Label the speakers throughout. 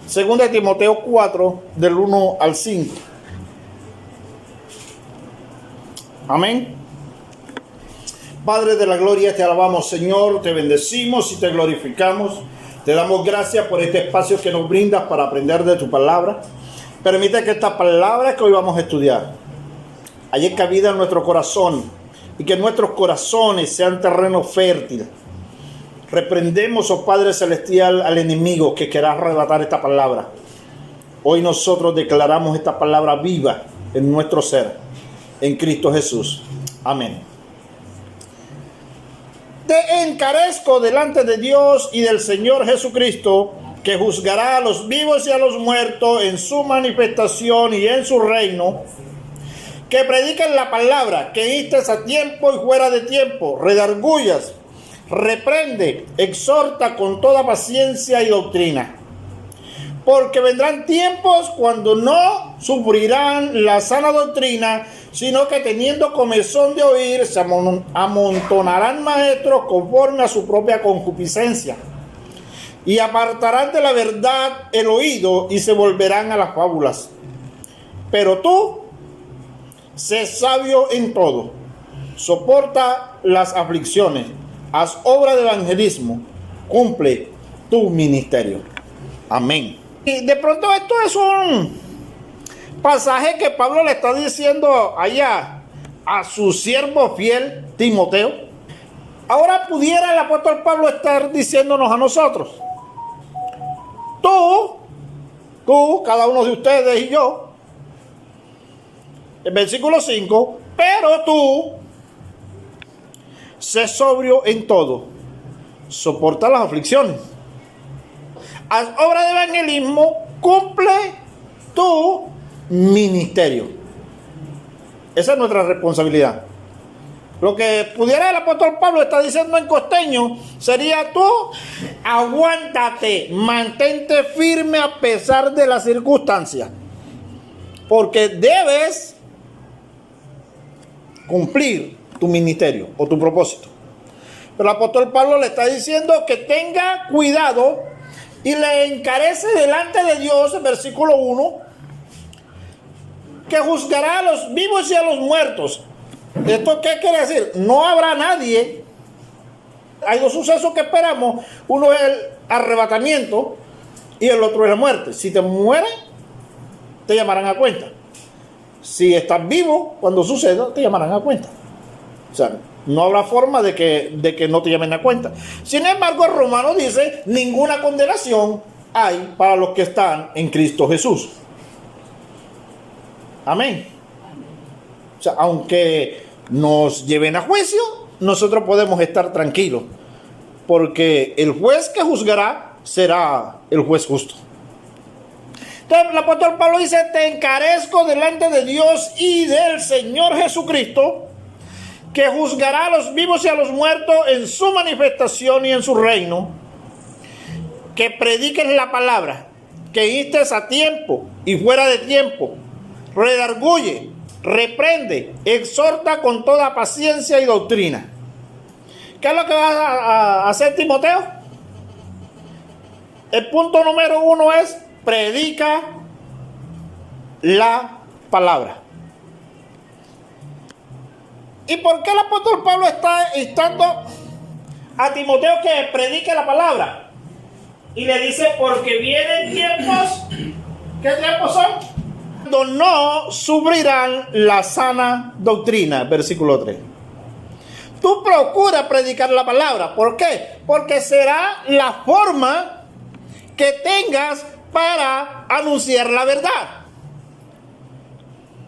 Speaker 1: Segunda de Timoteo 4, del 1 al 5. Amén. Padre de la gloria, te alabamos, Señor, te bendecimos y te glorificamos. Te damos gracias por este espacio que nos brindas para aprender de tu palabra. Permite que esta palabra que hoy vamos a estudiar haya cabida en nuestro corazón y que nuestros corazones sean terreno fértil. Reprendemos, oh Padre Celestial, al enemigo que quiera arrebatar esta palabra. Hoy nosotros declaramos esta palabra viva en nuestro ser, en Cristo Jesús. Amén. Te encarezco delante de Dios y del Señor Jesucristo, que juzgará a los vivos y a los muertos en su manifestación y en su reino, que prediquen la palabra, que instes a tiempo y fuera de tiempo, redargullas, reprende, exhorta con toda paciencia y doctrina. Porque vendrán tiempos cuando no sufrirán la sana doctrina, sino que teniendo comezón de oír, se amontonarán maestros conforme a su propia concupiscencia, y apartarán de la verdad el oído y se volverán a las fábulas. Pero tú, sé sabio en todo, soporta las aflicciones, haz obra de evangelismo, cumple tu ministerio. Amén. Y de pronto esto es un pasaje que Pablo le está diciendo allá a su siervo fiel Timoteo. Ahora pudiera el apóstol Pablo estar diciéndonos a nosotros: tú, cada uno de ustedes y yo, el versículo 5, pero tú, sé sobrio en todo, soporta las aflicciones, haz obra de evangelismo, cumple tu ministerio. Esa es nuestra responsabilidad. Lo que pudiera el apóstol Pablo está diciendo en costeño sería: tú aguántate, mantente firme a pesar de las circunstancias, porque debes cumplir tu ministerio o tu propósito. Pero el apóstol Pablo le está diciendo que tenga cuidado y le encarece delante de Dios, el versículo 1, que juzgará a los vivos y a los muertos. ¿Esto qué quiere decir? No habrá nadie. Hay dos sucesos que esperamos. Uno es el arrebatamiento y el otro es la muerte. Si te mueres, te llamarán a cuenta. Si estás vivo, cuando suceda, te llamarán a cuenta. O sea, no habrá forma de que no te llamen a cuenta. Sin embargo, el Romano dice: ninguna condenación hay para los que están en Cristo Jesús. Amén. O sea, aunque nos lleven a juicio, nosotros podemos estar tranquilos, porque el juez que juzgará será el juez justo. Entonces el apóstol Pablo dice: te encarezco delante de Dios y del Señor Jesucristo, que juzgará a los vivos y a los muertos en su manifestación y en su reino, que prediquen la palabra, que instes a tiempo y fuera de tiempo, redarguye, reprende, exhorta con toda paciencia y doctrina. ¿Qué es lo que va a hacer Timoteo? El punto número 1 es: predica la palabra. ¿Y por qué el apóstol Pablo está instando a Timoteo que predique la palabra? Y le dice: porque vienen tiempos. ¿Qué tiempos son? Cuando no sufrirán la sana doctrina. Versículo 3. Tú procura predicar la palabra. ¿Por qué? Porque será la forma que tengas para anunciar la verdad.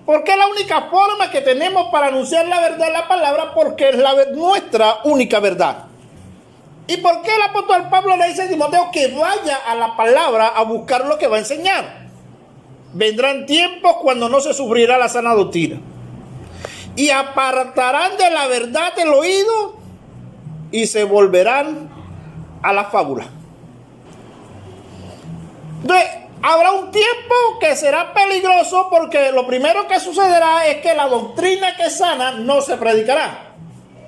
Speaker 1: ¿Por qué la única forma que tenemos para anunciar la verdad es la palabra? Porque es nuestra única verdad. ¿Y por qué el apóstol Pablo le dice a Timoteo que vaya a la palabra a buscar lo que va a enseñar? Vendrán tiempos cuando no se sufrirá la sana doctrina, y apartarán de la verdad el oído y se volverán a la fábula. Entonces, habrá un tiempo que será peligroso, porque lo primero que sucederá es que la doctrina que sana no se predicará.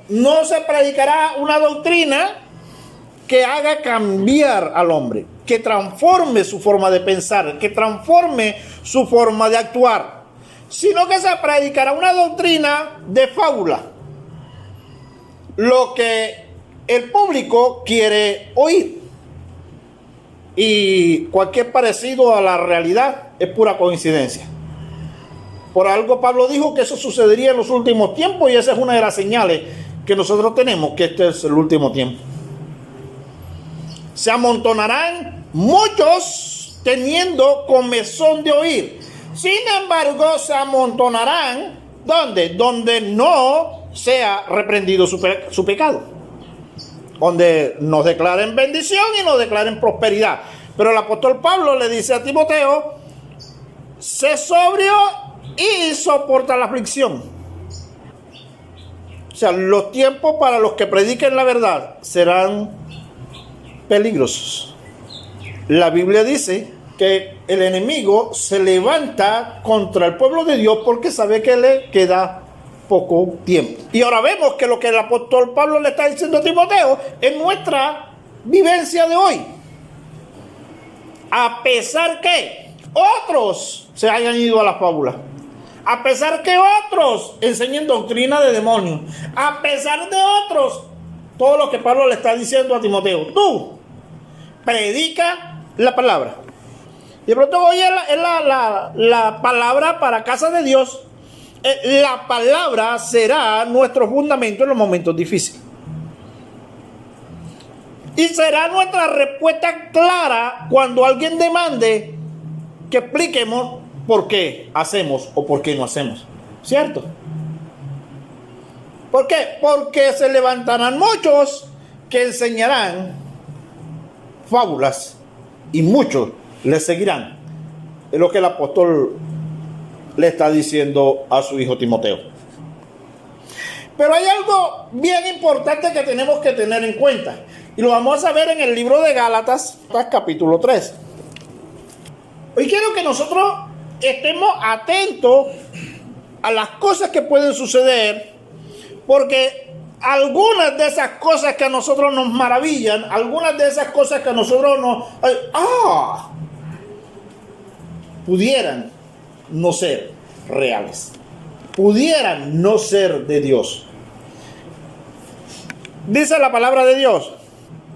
Speaker 1: No se predicará una doctrina que haga cambiar al hombre, que transforme su forma de pensar, que transforme su forma de actuar, sino que se predicará una doctrina de fábula, lo que el público quiere oír. Y cualquier parecido a la realidad es pura coincidencia. Por algo Pablo dijo que eso sucedería en los últimos tiempos, y esa es una de las señales que nosotros tenemos, que este es el último tiempo. Se amontonarán muchos teniendo comezón de oír. Sin embargo, se amontonarán ¿dónde? Donde no sea reprendido su pecado, donde nos declaren bendición y nos declaren prosperidad. Pero el apóstol Pablo le dice a Timoteo: sé sobrio y soporta la aflicción. O sea, los tiempos para los que prediquen la verdad serán peligrosos. La Biblia dice que el enemigo se levanta contra el pueblo de Dios porque sabe que le queda poco tiempo. Y ahora vemos que lo que el apóstol Pablo le está diciendo a Timoteo es nuestra vivencia de hoy. A pesar que otros se hayan ido a la fábula, a pesar que otros enseñen doctrina de demonios, a pesar de otros, todo lo que Pablo le está diciendo a Timoteo: tú predica la palabra. De pronto hoy es la palabra para casa de Dios. La palabra será nuestro fundamento en los momentos difíciles. Y será nuestra respuesta clara cuando alguien demande que expliquemos por qué hacemos o por qué no hacemos. ¿Cierto? ¿Por qué? Porque se levantarán muchos que enseñarán fábulas y muchos les seguirán. Es lo que el apóstol le está diciendo a su hijo Timoteo. Pero hay algo bien importante que tenemos que tener en cuenta, y lo vamos a ver en el libro de Gálatas, capítulo 3. Hoy quiero que nosotros estemos atentos a las cosas que pueden suceder, porque algunas de esas cosas que a nosotros nos maravillan, algunas de esas cosas que a nosotros nos pudieran no ser reales, pudieran no ser de Dios. Dice la palabra de Dios: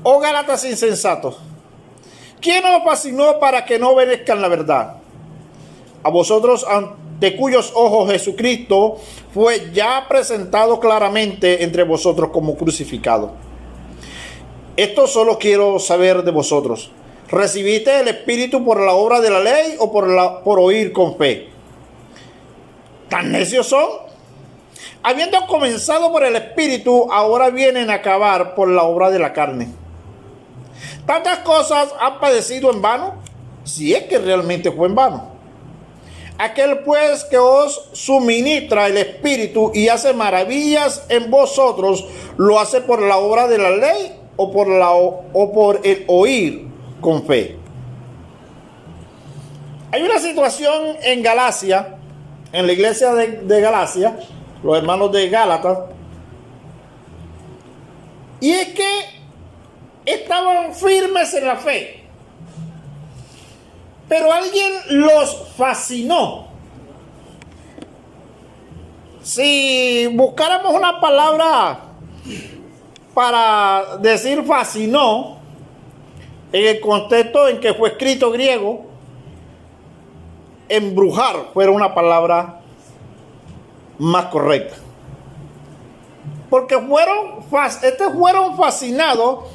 Speaker 1: oh Gálatas insensatos, ¿quién os fascinó para que no obedezcan la verdad? A vosotros, ante cuyos ojos Jesucristo fue ya presentado claramente entre vosotros como crucificado. Esto solo quiero saber de vosotros: ¿recibiste el Espíritu por la obra de la ley o por oír con fe? ¿Tan necios son? Habiendo comenzado por el Espíritu, ahora vienen a acabar por la obra de la carne. ¿Tantas cosas han padecido en vano? Si es que realmente fue en vano. Aquel pues que os suministra el Espíritu y hace maravillas en vosotros, ¿lo hace por la obra de la ley o por el oír con fe? Hay una situación en Galacia, en la iglesia de Galacia, los hermanos de Gálatas, y es que estaban firmes en la fe, pero alguien los fascinó. Si buscáramos una palabra para decir fascinó, en el contexto en que fue escrito griego, embrujar fuera una palabra más correcta. Porque fueron fascinados,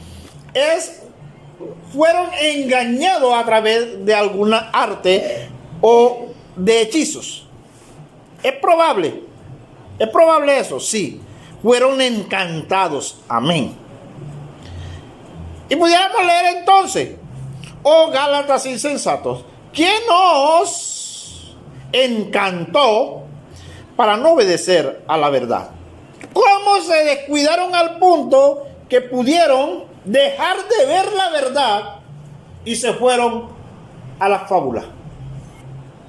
Speaker 1: fueron engañados a través de alguna arte o de hechizos. Es probable eso, sí. Fueron encantados, amén. Y pudiéramos leer entonces: oh Gálatas insensatos, ¿quién os encantó para no obedecer a la verdad? ¿Cómo se descuidaron al punto que pudieron dejar de ver la verdad y se fueron a la fábula?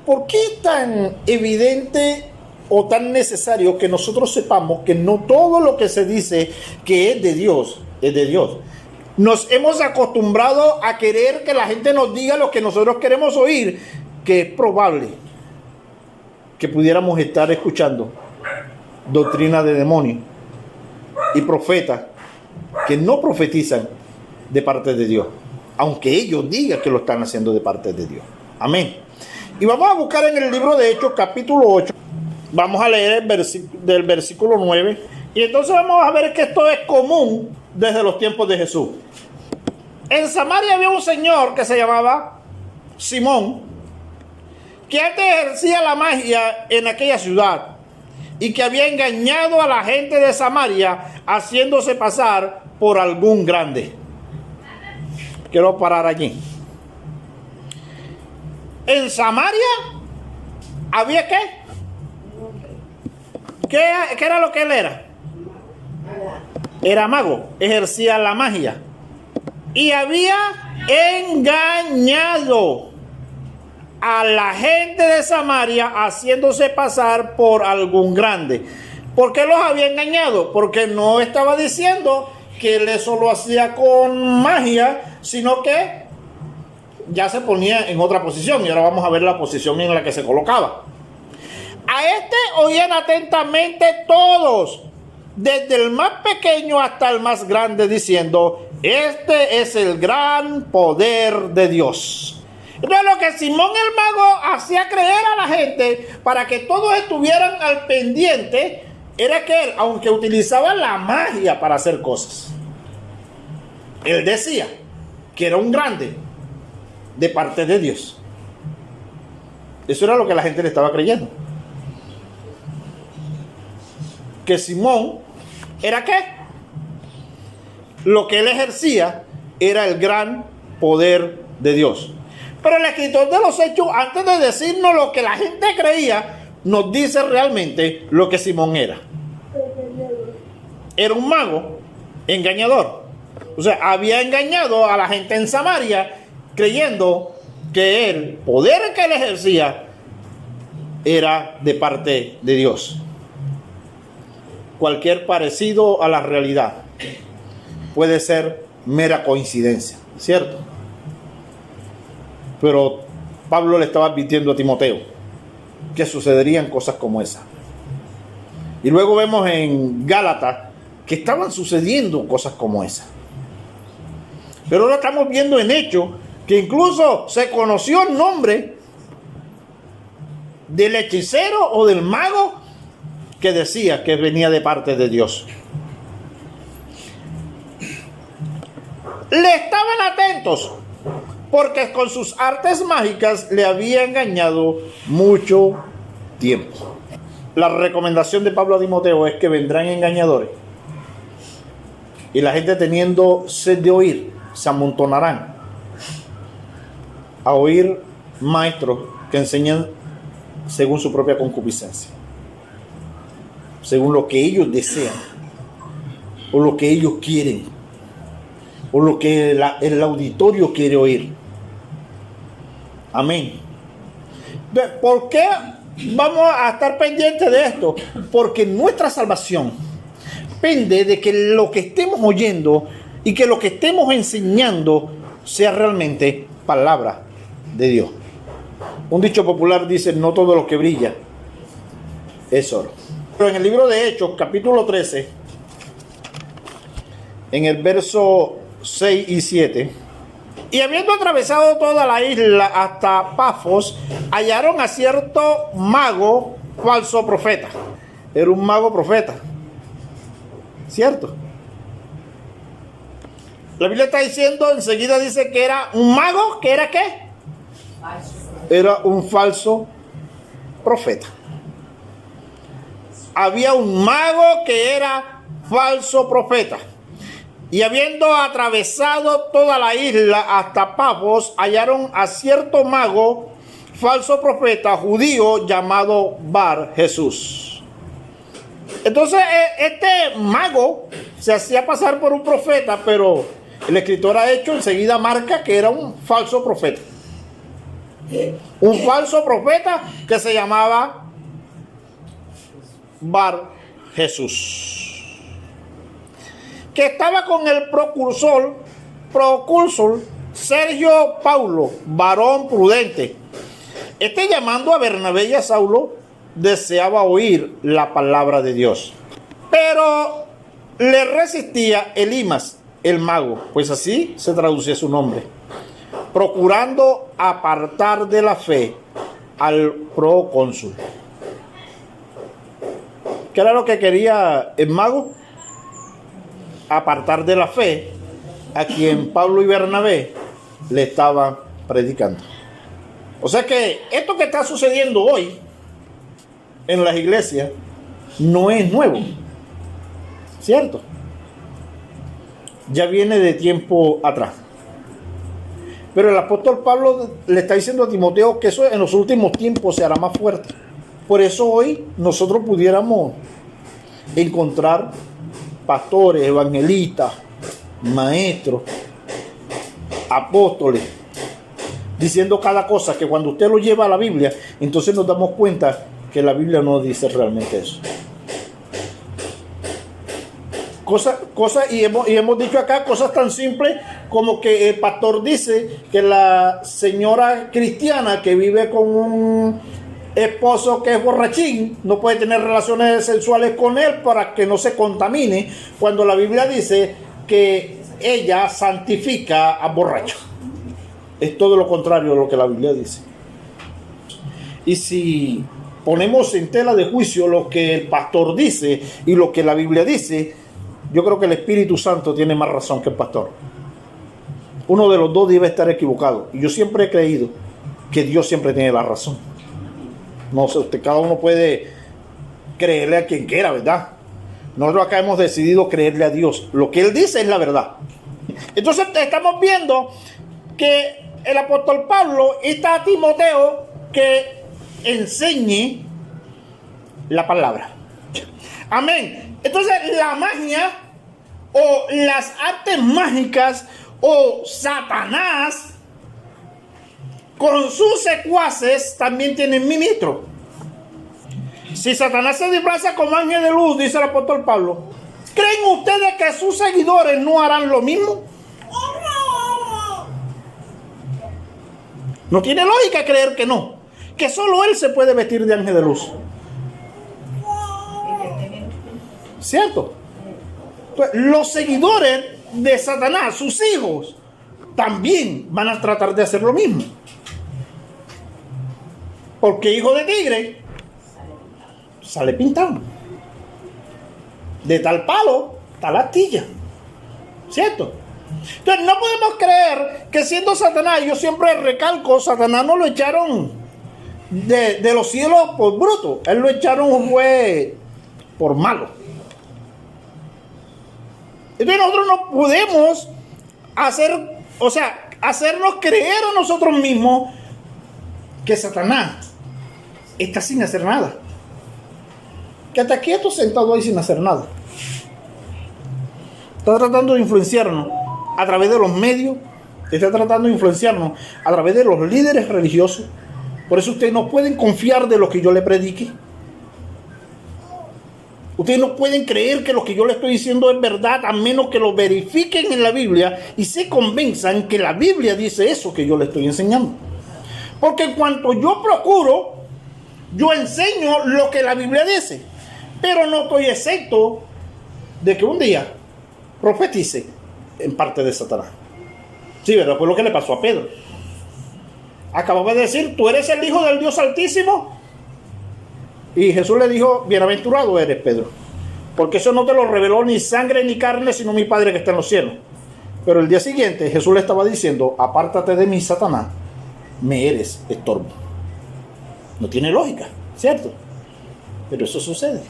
Speaker 1: ¿Por qué es tan evidente o tan necesario que nosotros sepamos que no todo lo que se dice que es de Dios, es de Dios? nos hemos acostumbrado a querer que la gente nos diga lo que nosotros queremos oír, que es probable que pudiéramos estar escuchando doctrina de demonios y profetas que no profetizan de parte de Dios, aunque ellos digan que lo están haciendo de parte de Dios. Amén. Y vamos a buscar en el libro de Hechos, capítulo 8. Vamos a leer del versículo 9. Y entonces vamos a ver que esto es común desde los tiempos de Jesús. En Samaria había un señor que se llamaba Simón, que antes ejercía la magia en aquella ciudad y que había engañado a la gente de Samaria haciéndose pasar por algún grande. Quiero parar allí. En Samaria había ¿qué? ¿Qué era lo que él era? Era mago, ejercía la magia y había engañado a la gente de Samaria haciéndose pasar por algún grande. ¿Por qué los había engañado? Porque no estaba diciendo que él eso lo hacía con magia, sino que ya se ponía en otra posición. Y ahora vamos a ver la posición en la que se colocaba. A este oían atentamente todos, desde el más pequeño hasta el más grande, diciendo: este es el gran poder de Dios. Entonces lo que Simón el mago hacía creer a la gente para que todos estuvieran al pendiente era que él, aunque utilizaba la magia para hacer cosas, él decía que era un grande de parte de Dios. Eso era lo que la gente le estaba creyendo. Que Simón era ¿qué? Lo que él ejercía era el gran poder de Dios. Pero el escritor de los Hechos, antes de decirnos lo que la gente creía, nos dice realmente lo que Simón era. Era un mago engañador. O sea, había engañado a la gente en Samaria creyendo que el poder que él ejercía era de parte de Dios. Cualquier parecido a la realidad puede ser mera coincidencia, ¿cierto? Pero Pablo le estaba advirtiendo a Timoteo que sucederían cosas como esa. Y luego vemos en Gálatas que estaban sucediendo cosas como esa. Pero ahora estamos viendo en Hechos que incluso se conoció el nombre del hechicero o del mago que decía que venía de parte de Dios. Le estaban atentos porque con sus artes mágicas le había engañado mucho tiempo. La recomendación de Pablo a Timoteo es que vendrán engañadores y la gente, teniendo sed de oír, se amontonarán a oír maestros que enseñan según su propia concupiscencia, según lo que ellos desean o lo que ellos quieren o lo que el auditorio quiere oír. Amén. ¿Por qué vamos a estar pendientes de esto? Porque nuestra salvación depende de que lo que estemos oyendo y que lo que estemos enseñando sea realmente palabra de Dios. Un dicho popular dice: no todo lo que brilla es oro. Pero en el libro de Hechos, capítulo 13, en el verso 6 y 7, y habiendo atravesado toda la isla hasta Pafos, hallaron a cierto mago falso profeta. Era un mago profeta, ¿cierto? La Biblia está diciendo, enseguida dice que era un mago, ¿que era qué? Era un falso profeta. Había un mago que era falso profeta. Y habiendo atravesado toda la isla hasta Pafos, hallaron a cierto mago, falso profeta judío, llamado Bar Jesús. Entonces, este mago se hacía pasar por un profeta, pero el escritor ha hecho enseguida marca que era un falso profeta. Un falso profeta que se llamaba Bar Jesús, que estaba con el procursor procónsul Sergio Paulo, varón prudente, llamando a Bernabé y a Saulo, deseaba oír la palabra de Dios. Pero le resistía Elimas, el mago, pues así se traducía su nombre, procurando apartar de la fe al procónsul. ¿Qué era lo que quería el mago? Apartar de la fe a quien Pablo y Bernabé le estaban predicando. O sea que esto que está sucediendo hoy en las iglesias no es nuevo, ¿cierto? Ya viene de tiempo atrás. Pero el apóstol Pablo le está diciendo a Timoteo que eso en los últimos tiempos se hará más fuerte. Por eso hoy nosotros pudiéramos encontrar pastores, evangelistas, maestros, apóstoles, diciendo cada cosa que cuando usted lo lleva a la Biblia, entonces nos damos cuenta que la Biblia no dice realmente eso. Y hemos dicho acá cosas tan simples como que el pastor dice que la señora cristiana que vive con un esposo que es borrachín no puede tener relaciones sexuales con él para que no se contamine, cuando la Biblia dice que ella santifica a borracho. Es todo lo contrario de lo que la Biblia dice. Y si ponemos en tela de juicio lo que el pastor dice y lo que la Biblia dice, yo creo que el Espíritu Santo tiene más razón que el pastor. Uno de los dos debe estar equivocado. Y yo siempre he creído que Dios siempre tiene la razón. No sé, cada uno puede creerle a quien quiera, ¿verdad? Nosotros acá hemos decidido creerle a Dios. Lo que Él dice es la verdad. Entonces estamos viendo que el apóstol Pablo está a Timoteo que enseñe la palabra. Amén. Entonces la magia o las artes mágicas o Satanás con sus secuaces también tienen ministro. Si Satanás se disfraza como ángel de luz, dice el apóstol Pablo, ¿creen ustedes que sus seguidores no harán lo mismo? No tiene lógica creer que no, que solo él se puede vestir de ángel de luz. ¿Cierto? Entonces, los seguidores de Satanás, sus hijos, también van a tratar de hacer lo mismo. Porque hijo de tigre sale pintado. De tal palo, tal astilla. ¿Cierto? Entonces no podemos creer que siendo Satanás, yo siempre recalco, Satanás no lo echaron de los cielos por bruto. Él lo echaron fue por malo. Entonces nosotros no podemos hacernos creer a nosotros mismos que Satanás está sin hacer nada. Que está quieto sentado ahí sin hacer nada. Está tratando de influenciarnos a través de los medios. Está tratando de influenciarnos a través de los líderes religiosos. Por eso ustedes no pueden confiar de lo que yo le predique. Ustedes no pueden creer que lo que yo les estoy diciendo es verdad a menos que lo verifiquen en la Biblia y se convenzan que la Biblia dice eso que yo les estoy enseñando. Porque en cuanto yo procuro, yo enseño lo que la Biblia dice. Pero no estoy exento de que un día profetice en parte de Satanás. Sí, ¿verdad? Fue lo que le pasó a Pedro. Acababa de decir, tú eres el Hijo del Dios Altísimo. Y Jesús le dijo, bienaventurado eres, Pedro, porque eso no te lo reveló ni sangre ni carne, sino mi Padre que está en los cielos. Pero el día siguiente Jesús le estaba diciendo, apártate de mí, Satanás, me eres estorbo. No tiene lógica, ¿cierto? Pero eso sucede.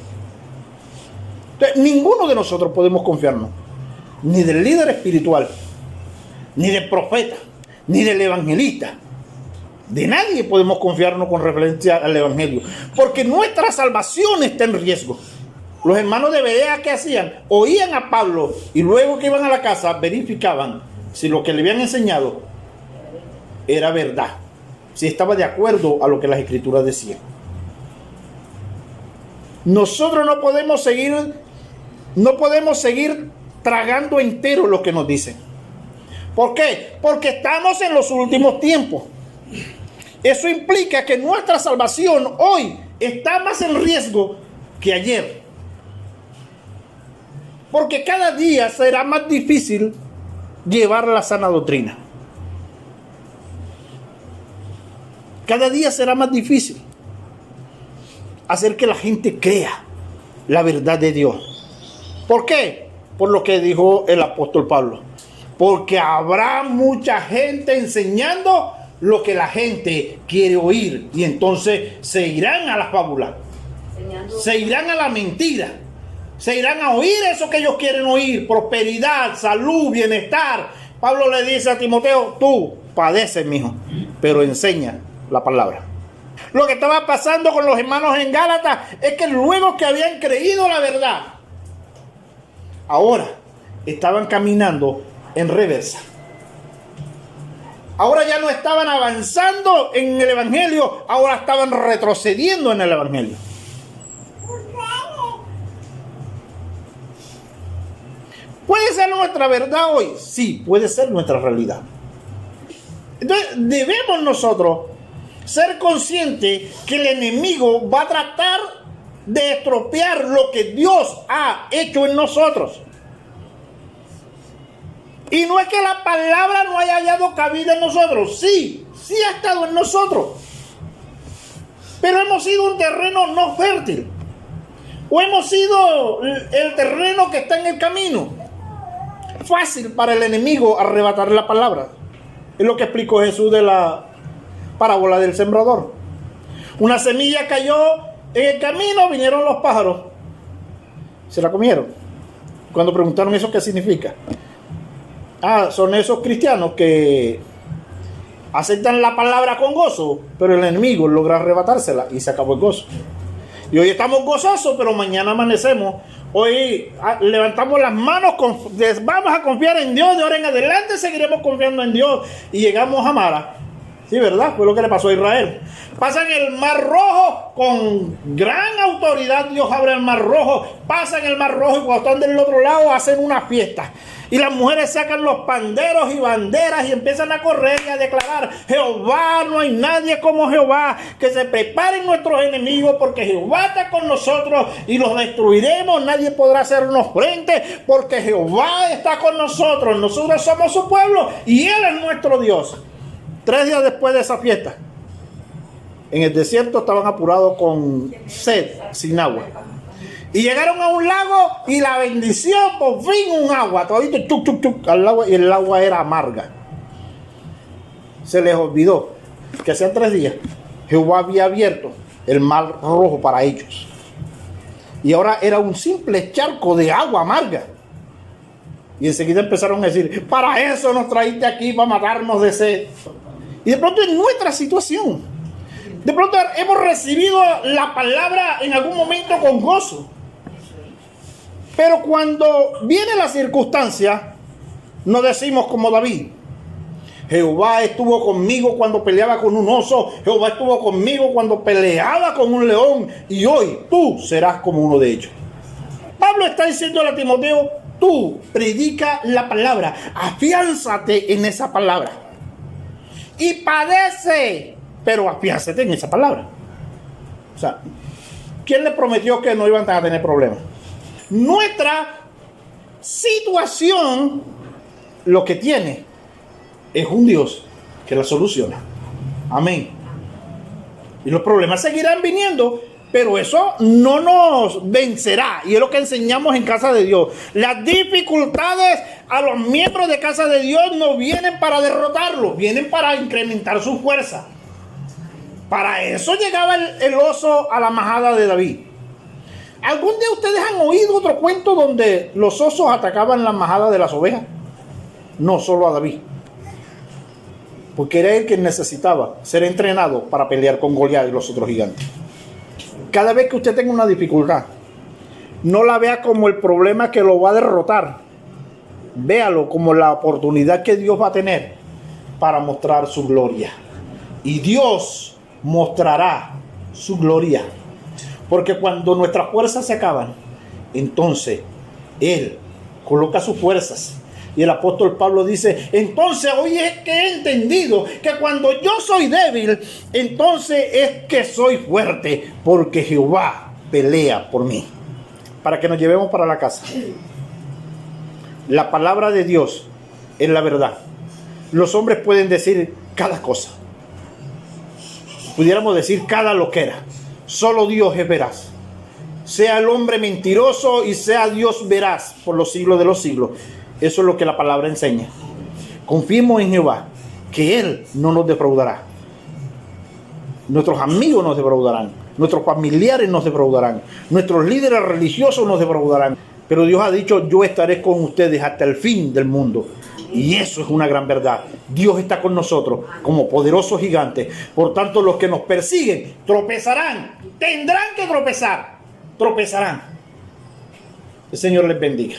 Speaker 1: Entonces, ninguno de nosotros podemos confiarnos, ni del líder espiritual, ni del profeta, ni del evangelista. De nadie podemos confiarnos con referencia al evangelio, porque nuestra salvación está en riesgo. Los hermanos de Berea, ¿qué hacían? Oían a Pablo y luego que iban a la casa verificaban si lo que le habían enseñado era verdad, si estaba de acuerdo a lo que las escrituras decían. Nosotros no podemos seguir tragando entero lo que nos dicen, ¿Por qué? Porque estamos en los últimos tiempos. Eso implica que nuestra salvación hoy está más en riesgo que ayer. Porque cada día será más difícil llevar la sana doctrina. Cada día será más difícil hacer que la gente crea la verdad de Dios. ¿Por qué? Por lo que dijo el apóstol Pablo. Porque habrá mucha gente enseñando lo que la gente quiere oír. Y entonces se irán a la fábula. Se irán a la mentira. Se irán a oír eso que ellos quieren oír. Prosperidad, salud, bienestar. Pablo le dice a Timoteo, tú padeces, mijo, pero enseña la palabra. Lo que estaba pasando con los hermanos en Gálatas es que luego que habían creído la verdad, ahora estaban caminando en reversa. Ahora ya no estaban avanzando en el evangelio, ahora estaban retrocediendo en el evangelio. ¿Puede ser nuestra verdad hoy? Sí, puede ser nuestra realidad. Entonces debemos nosotros ser conscientes que el enemigo va a tratar de estropear lo que Dios ha hecho en nosotros. Y no es que la palabra no haya hallado cabida en nosotros. Sí ha estado en nosotros. Pero hemos sido un terreno no fértil. O hemos sido el terreno que está en el camino. Fácil para el enemigo arrebatar la palabra. Es lo que explicó Jesús de la parábola del sembrador. Una semilla cayó en el camino, vinieron los pájaros. Se la comieron. Cuando preguntaron eso, ¿qué significa? Son esos cristianos que aceptan la palabra con gozo, pero el enemigo logra arrebatársela y se acabó el gozo. Y hoy estamos gozosos, pero mañana amanecemos. Hoy levantamos las manos, vamos a confiar en Dios, de ahora en adelante seguiremos confiando en Dios. Y llegamos a Mara. Sí, ¿verdad? Fue lo que le pasó a Israel. Pasan el Mar Rojo con gran autoridad. Dios abre el Mar Rojo. Pasan el Mar Rojo y cuando están del otro lado hacen una fiesta. Y las mujeres sacan los panderos y banderas y empiezan a correr y a declarar: Jehová, no hay nadie como Jehová. Que se preparen nuestros enemigos porque Jehová está con nosotros y los destruiremos. Nadie podrá hacernos frente porque Jehová está con nosotros. Nosotros somos su pueblo y Él es nuestro Dios. 3 días después de esa fiesta, en el desierto estaban apurados con sed, sin agua. Y llegaron a un lago y la bendición, por fin un agua. Todito chuc, chuc, chuc, al agua, y el agua era amarga. Se les olvidó que hacían 3 días Jehová había abierto el Mar Rojo para ellos. Y ahora era un simple charco de agua amarga. Y enseguida empezaron a decir: para eso nos traíste aquí, para matarnos de sed. Y de pronto en nuestra situación, de pronto hemos recibido la palabra en algún momento con gozo. Pero cuando viene la circunstancia, no decimos como David: Jehová estuvo conmigo cuando peleaba con un oso, Jehová estuvo conmigo cuando peleaba con un león, y hoy tú serás como uno de ellos. Pablo está diciendo a Timoteo: tú predica la palabra, afiánzate en esa palabra. Y padece, pero afiánzate en esa palabra. O sea, ¿quién le prometió que no iban a tener problemas? Nuestra situación lo que tiene es un Dios que la soluciona. Amén. Y los problemas seguirán viniendo, pero eso no nos vencerá. Y es lo que enseñamos en Casa de Dios. Las dificultades a los miembros de Casa de Dios no vienen para derrotarlos, vienen para incrementar su fuerza. Para eso llegaba el oso a la majada de David. ¿Algún día ustedes han oído otro cuento donde los osos atacaban la majada de las ovejas? No solo a David, porque era él quien necesitaba ser entrenado para pelear con Goliat y los otros gigantes. Cada vez que usted tenga una dificultad, no la vea como el problema que lo va a derrotar. Véalo como la oportunidad que Dios va a tener para mostrar su gloria. Y Dios mostrará su gloria. Porque cuando nuestras fuerzas se acaban, entonces Él coloca sus fuerzas, Y el apóstol Pablo dice, entonces hoy es que he entendido que cuando yo soy débil, entonces es que soy fuerte, porque Jehová pelea por mí. Para que nos llevemos para la casa. La palabra de Dios es la verdad. Los hombres pueden decir cada cosa. Pudiéramos decir cada loquera. Solo Dios es veraz. Sea el hombre mentiroso y sea Dios veraz por los siglos de los siglos. Eso es lo que la palabra enseña. Confiemos en Jehová, que Él no nos defraudará. Nuestros amigos nos defraudarán. Nuestros familiares nos defraudarán. Nuestros líderes religiosos nos defraudarán. Pero Dios ha dicho, yo estaré con ustedes hasta el fin del mundo. Y eso es una gran verdad. Dios está con nosotros como poderoso gigante. Por tanto, los que nos persiguen tropezarán. Tendrán que tropezar. Tropezarán. El Señor les bendiga.